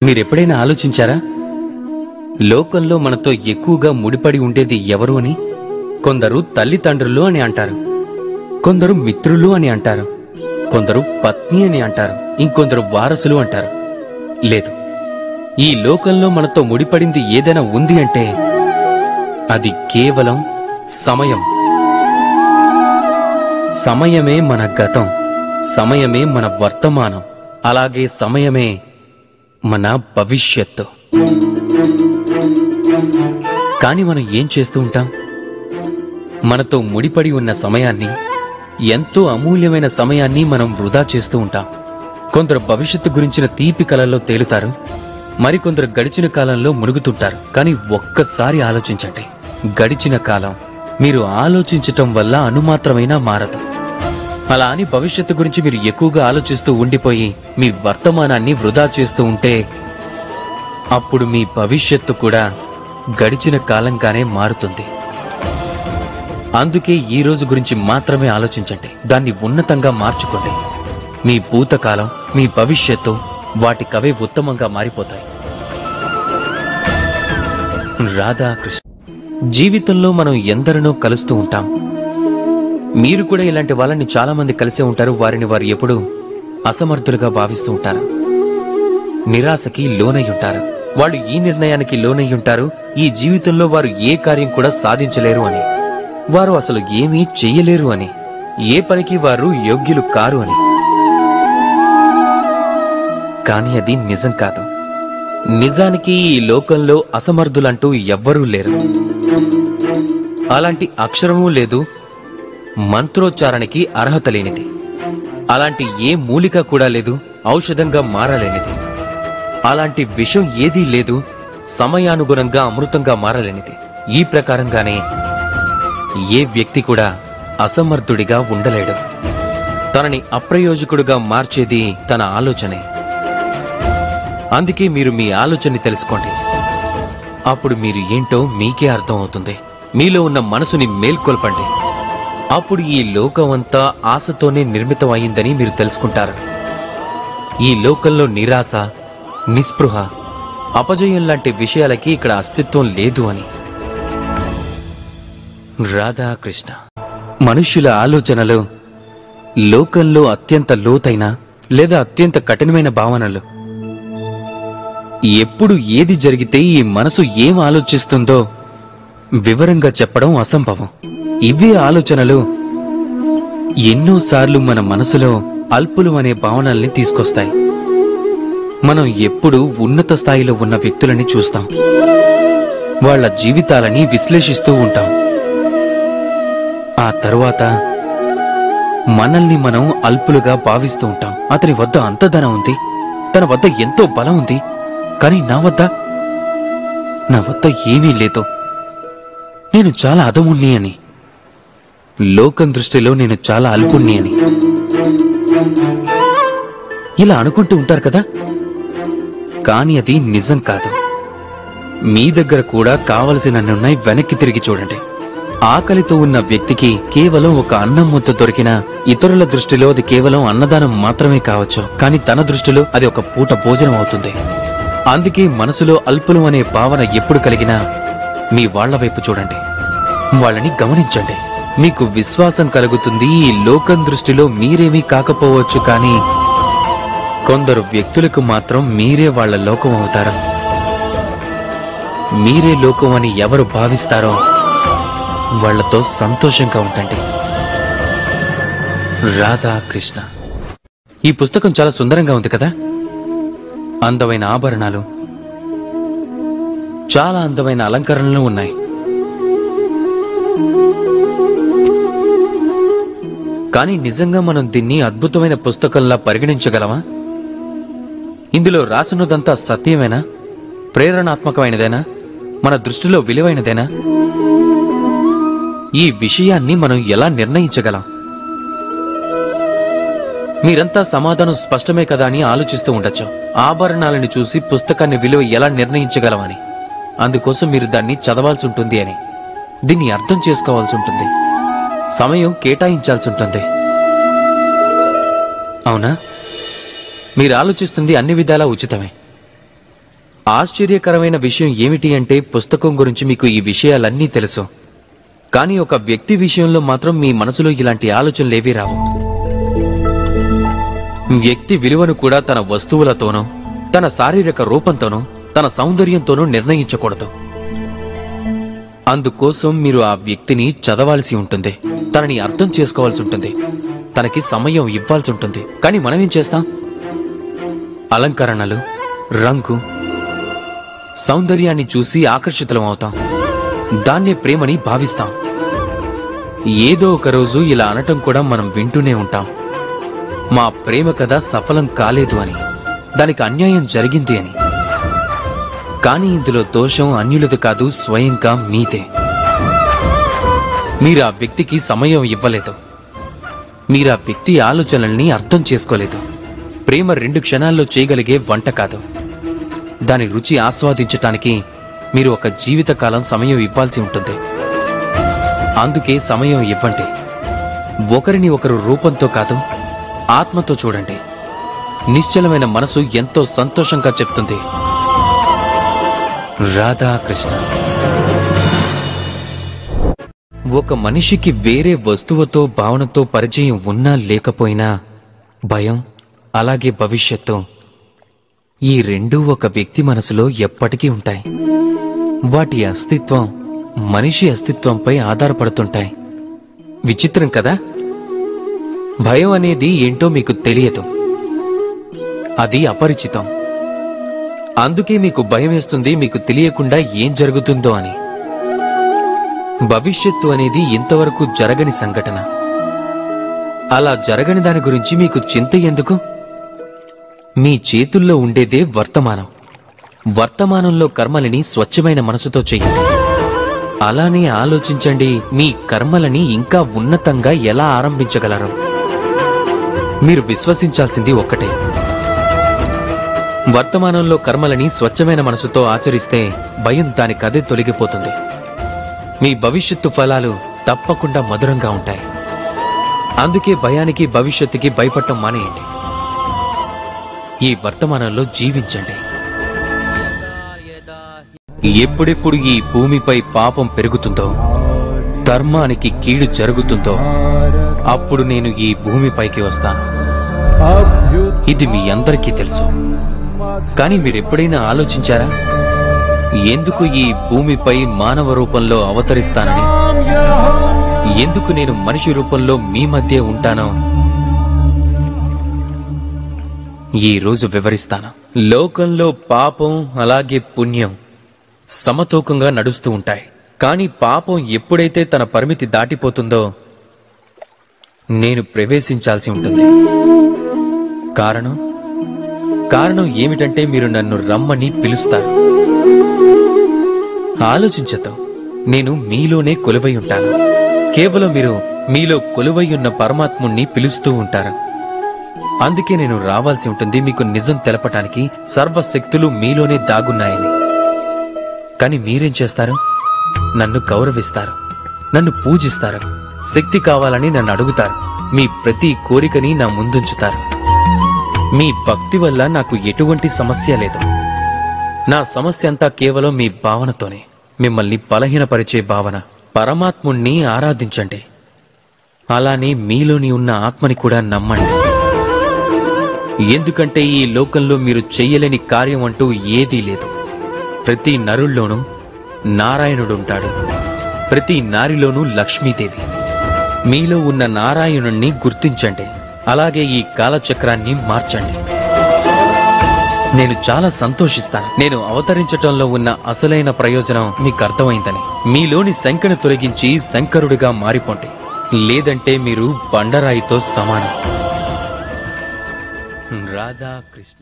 మీరెప్పుడైనా ఆలోచించారా? లోకంలో మనతో ఎక్కువగా ముడిపడి ఉండేది ఎవరు అని? కొందరు తల్లిదండ్రులు అని అంటారు, కొందరు మిత్రులు అని అంటారు, కొందరు పత్ని అని అంటారు, ఇంకొందరు వారసులు అంటారు. లేదు, ఈ లోకంలో మనతో ముడిపడింది ఏదైనా ఉంది అంటే అది కేవలం సమయం. సమయమే మన గతం, సమయమే మన వర్తమానం, అలాగే సమయమే మన భవిష్యత్తు. కాని మనం ఏం చేస్తూ ఉంటాం? మనతో ముడిపడి ఉన్న సమయాన్ని, ఎంతో అమూల్యమైన సమయాన్ని మనం వృధా చేస్తూ ఉంటాం. కొందరు భవిష్యత్తు గురించిన తీపి కలల్లో తేలుతారు, మరికొందరు గడిచిన కాలంలో మునుగుతుంటారు. కానీ ఒక్కసారి ఆలోచించండి, గడిచిన కాలం మీరు ఆలోచించటం వల్ల అనుమాత్రమైనా మారదు. అలా అని భవిష్యత్తు గురించి మీరు ఎక్కువగా ఆలోచిస్తూ ఉండిపోయి మీ వర్తమానాన్ని వృధా చేస్తూ ఉంటే అప్పుడు మీ భవిష్యత్తు కూడా గడిచిన కాలంగానే మారుతుంది. అందుకే ఈ రోజు గురించి మాత్రమే ఆలోచించండి, దాన్ని ఉన్నతంగా మార్చుకోండి. మీ భూతకాలం, మీ భవిష్యత్తు వాటికవే ఉత్తమంగా మారిపోతాయి. రాధాకృష్ణ. జీవితంలో మనం ఎందరినో కలుస్తూ ఉంటాం. మీరు కూడా ఇలాంటి వాళ్ళని చాలా మంది కలిసే ఉంటారు. వారిని వారు ఎప్పుడూ అసమర్థులుగా భావిస్తూ ఉంటారు, నిరాశకి లోనై ఉంటారు. వాళ్ళు ఈ నిర్ణయానికి లోనై ఉంటారు, ఈ జీవితంలో వారు ఏ కార్యం కూడా సాధించలేరు అని, వారు అసలు ఏమీ చెయ్యలేరు అని, ఏ పనికి వారు యోగ్యులు కారు అని. కానీ అది నిజం కాదు. నిజానికి ఈ లోకంలో అసమర్థులంటూ ఎవ్వరూ లేరు. అలాంటి అక్షరమూ లేదు, మంత్రోచ్చారణకి అర్హత లేనిది. అలాంటి ఏ మూలిక కూడా లేదు, ఔషధంగా మారలేనిది. అలాంటి విషం ఏదీ లేదు, సమయానుగుణంగా అమృతంగా మారలేనిది. ఈ ప్రకారంగానే ఏ వ్యక్తి కూడా అసమర్థుడిగా ఉండలేడు. తనని అప్రయోజకుడుగా మార్చేది తన ఆలోచనే. అందుకే మీరు మీ ఆలోచనని తెలుసుకోండి. అప్పుడు మీరు ఏంటో మీకే అర్థం అవుతుంది. మీలో ఉన్న మనసుని మేల్కొల్పండి. అప్పుడు ఈ లోకమంతా ఆశతోనే నిర్మితం అయిందని మీరు తెలుసుకుంటారు. ఈ లోకంలో నిరాశ, నిస్పృహ, అపజయం లాంటి విషయాలకి ఇక్కడ అస్తిత్వం లేదు అని. రాధాకృష్ణ. మనుష్యుల ఆలోచనలు లోకంలో అత్యంత లోతైన లేదా అత్యంత కఠినమైన భావనలు. ఎప్పుడు ఏది జరిగితే ఈ మనసు ఏం ఆలోచిస్తుందో వివరంగా చెప్పడం అసంభవం. ఇవే ఆలోచనలు ఎన్నోసార్లు మన మనసులో అల్పులు అనే భావనల్ని తీసుకొస్తాయి. మనం ఎప్పుడూ ఉన్నత స్థాయిలో ఉన్న వ్యక్తులని చూస్తాం, వాళ్ల జీవితాలని విశ్లేషిస్తూ ఉంటాం. ఆ తరువాత మనల్ని మనం అల్పులుగా భావిస్తూ ఉంటాం. అతని వద్ద అంత ధనం ఉంది, తన వద్ద ఎంతో బలం ఉంది, కానీ నా వద్ద ఏమీ లేదు, నేను చాలా అధముణ్ణి అని. లోకం దృష్టిలో నేను చాలా అల్పుణ్ణి అని ఇలా అనుకుంటూ ఉంటారు కదా. కానీ అది నిజం కాదు. మీ దగ్గర కూడా కావలసినన్నున్నాయి. వెనక్కి తిరిగి చూడండి. ఆకలితో ఉన్న వ్యక్తికి కేవలం ఒక అన్నం ముద్ద దొరికినా ఇతరుల దృష్టిలో అది కేవలం అన్నదానం మాత్రమే కావచ్చు, కానీ తన దృష్టిలో అది ఒక పూట భోజనం అవుతుంది. అందుకే మనసులో అల్పులు అనే భావన ఎప్పుడు కలిగినా మీ వాళ్ల వైపు చూడండి, వాళ్ళని గమనించండి. మీకు విశ్వాసం కలుగుతుంది. ఈ లోకం దృష్టిలో మీరేమీ కాకపోవచ్చు, కానీ కొందరు వ్యక్తులకు మాత్రం మీరే వాళ్ల లోకం అవుతారు. మీరే లోకం అని ఎవరు భావిస్తారో వాళ్లతో సంతోషంగా ఉండండి. రాధాకృష్ణ. ఈ పుస్తకం చాలా సుందరంగా ఉంది కదా. అందమైన ఆభరణాలు, చాలా అందమైన అలంకరణలు ఉన్నాయి. కానీ నిజంగా మనం దీన్ని అద్భుతమైన పుస్తకంలా పరిగణించగలమా? ఇందులో రాసున్నదంతా సత్యమేనా? ప్రేరణాత్మకమైనదేనా? మన దృష్టిలో విలువైనదేనా? ఈ విషయాన్ని మనం ఎలా నిర్ణయించగలం? మీరంతా సమాధానం స్పష్టమే కదా అని ఆలోచిస్తూ ఉండొచ్చు. ఆభరణాలను చూసి పుస్తకాన్ని విలువ ఎలా నిర్ణయించగలమని. అందుకోసం మీరు దాన్ని చదవాల్సి ఉంటుంది అని, దీన్ని అర్థం చేసుకోవాల్సి ఉంటుంది, సమయం కేటాయించాల్సి ఉంటుంది. అవునా? మీరు ఆలోచిస్తుంది అన్ని విధాలా ఉచితమే. ఆశ్చర్యకరమైన విషయం ఏమిటి అంటే పుస్తకం గురించి మీకు ఈ విషయాలన్నీ తెలుసు, కానీ ఒక వ్యక్తి విషయంలో మాత్రం మీ మనసులో ఇలాంటి ఆలోచనలేవీ రావు. వ్యక్తి విలువను కూడా తన వస్తువులతోనో, తన శారీరక రూపంతోనో, తన సౌందర్యంతోనో నిర్ణయించకూడదు. అందుకోసం మీరు ఆ వ్యక్తిని చదవాల్సి ఉంటుంది, తనని అర్థం చేసుకోవాల్సి ఉంటుంది, తనకి సమయం ఇవ్వాల్సి ఉంటుంది. కానీ మనమేం చేస్తాం? అలంకరణలు, రంగు, సౌందర్యాన్ని చూసి ఆకర్షితులం అవుతాం, దాన్నే ప్రేమని భావిస్తాం. ఏదో ఒక రోజు ఇలా అనటం కూడా మనం వింటూనే ఉంటాం, మా ప్రేమ కథ సఫలం కాలేదు అని, దానికి అన్యాయం జరిగింది అని. కానీ ఇందులో దోషం అన్యులది కాదు, స్వయంగా మీదే. మీరు ఆ వ్యక్తికి సమయం ఇవ్వలేదు, మీరు ఆ వ్యక్తి ఆలోచనల్ని అర్థం చేసుకోలేదు. ప్రేమ 2 క్షణాల్లో చేయగలిగే వంట కాదు, దాని రుచి ఆస్వాదించటానికి మీరు ఒక జీవితకాలం సమయం ఇవ్వాల్సి ఉంటుంది. అందుకే సమయం ఇవ్వండి. ఒకరిని ఒకరు రూపంతో కాదు, ఆత్మతో చూడండి. నిశ్చలమైన మనసు ఎంతో సంతోషంగా చెప్తుంది. రాధాకృష్ణ. ఒక మనిషికి వేరే వస్తువుతో, భావనతో పరిచయం ఉన్నా లేకపోయినా భయం, అలాగే భవిష్యత్తు, ఈ రెండూ ఒక వ్యక్తి మనసులో ఎప్పటికీ ఉంటాయి. వాటి అస్తిత్వం మనిషి అస్తిత్వంపై ఆధారపడుతుంటాయి. విచిత్రం కదా? భయం అనేది ఏంటో మీకు తెలియదు, అది అపరిచితం. అందుకే మీకు భయం వేస్తుంది, మీకు తెలియకుండా ఏం జరుగుతుందో అని. భవిష్యత్తు అనేది ఇంతవరకు జరగని సంఘటన. అలా జరగని దాని గురించి మీకు చింత ఎందుకు? మీ చేతుల్లో ఉండేదే వర్తమానం. వర్తమానంలో కర్మలని స్వచ్ఛమైన మనసుతో చెయ్యండి. అలానే ఆలోచించండి, మీ కర్మలని ఇంకా ఉన్నతంగా ఎలా ఆరంభించగలరు. మీరు విశ్వసించాల్సింది ఒక్కటే, వర్తమానంలో కర్మలని స్వచ్ఛమైన మనసుతో ఆచరిస్తే భయం దానికదే తొలగిపోతుంది. మీ భవిష్యత్తు ఫలాలు తప్పకుండా మధురంగా ఉంటాయి. అందుకే భయానికి, భవిష్యత్తుకి భయపడటం మానేయండి. ఈ వర్తమానంలో జీవించండి. ఎప్పుడెప్పుడు ఈ భూమిపై పాపం పెరుగుతుందో, ధర్మానికి కీడు జరుగుతుందో, అప్పుడు నేను ఈ భూమిపైకి వస్తాను. ఇది మీ అందరికీ తెలుసు. కానీ మీరెప్పుడైనా ఆలోచించారా, ఎందుకు ఈ భూమిపై మానవ రూపంలో అవతరిస్తానని? ఎందుకు నేను మనిషి రూపంలో మీ మధ్య ఉంటానో ఈ రోజు వివరిస్తాను. లోకంలో పాపం అలాగే పుణ్యం సమతూకంగా నడుస్తూ ఉంటాయి. కానీ పాపం ఎప్పుడైతే తన పరిమితి దాటిపోతుందో నేను ప్రవేశించాల్సి ఉంటుంది. కారణం ఏమిటంటే మీరు నన్ను రమ్మని పిలుస్తారు. ఆలోచించతో నేను మీలోనే కొలువై ఉంటాను. కేవలం మీరు మీలో కొలువై ఉన్న పరమాత్ముణ్ణి పిలుస్తూ ఉంటారు. అందుకే నేను రావాల్సి ఉంటుంది, మీకు నిజం తెలపటానికి. సర్వశక్తులు మీలోనే దాగున్నాయని. కానీ మీరేం చేస్తారు? నన్ను గౌరవిస్తారు, నన్ను పూజిస్తారు, శక్తి కావాలని నన్ను అడుగుతారు, మీ ప్రతి కోరికని నా ముందుంచుతారు. మీ భక్తి వల్ల నాకు ఎటువంటి సమస్య లేదు. నా సమస్య అంతా కేవలం మీ భావనతోనే, మిమ్మల్ని బలహీనపరిచే భావన. పరమాత్ముణ్ణి ఆరాధించండి, అలానే మీలోని ఉన్న ఆత్మని కూడా నమ్మండి. ఎందుకంటే ఈ లోకంలో మీరు చెయ్యలేని కార్యం అంటూ ఏదీ లేదు. ప్రతి నరుల్లోనూ నారాయణుడుంటాడు, ప్రతి నారిలోనూ లక్ష్మీదేవి. మీలో ఉన్న నారాయణుణ్ణి గుర్తించండి, అలాగే ఈ కాలచక్రాన్ని మార్చండి. నేను చాలా సంతోషిస్తాను. నేను అవతరించటంలో ఉన్న అసలైన ప్రయోజనం మీకు అర్థమైందని. మీలోని శంకను తొలగించి శంకరుడిగా మారిపోండి, లేదంటే మీరు బండరాయితో సమానం. రాధాకృష్ణ.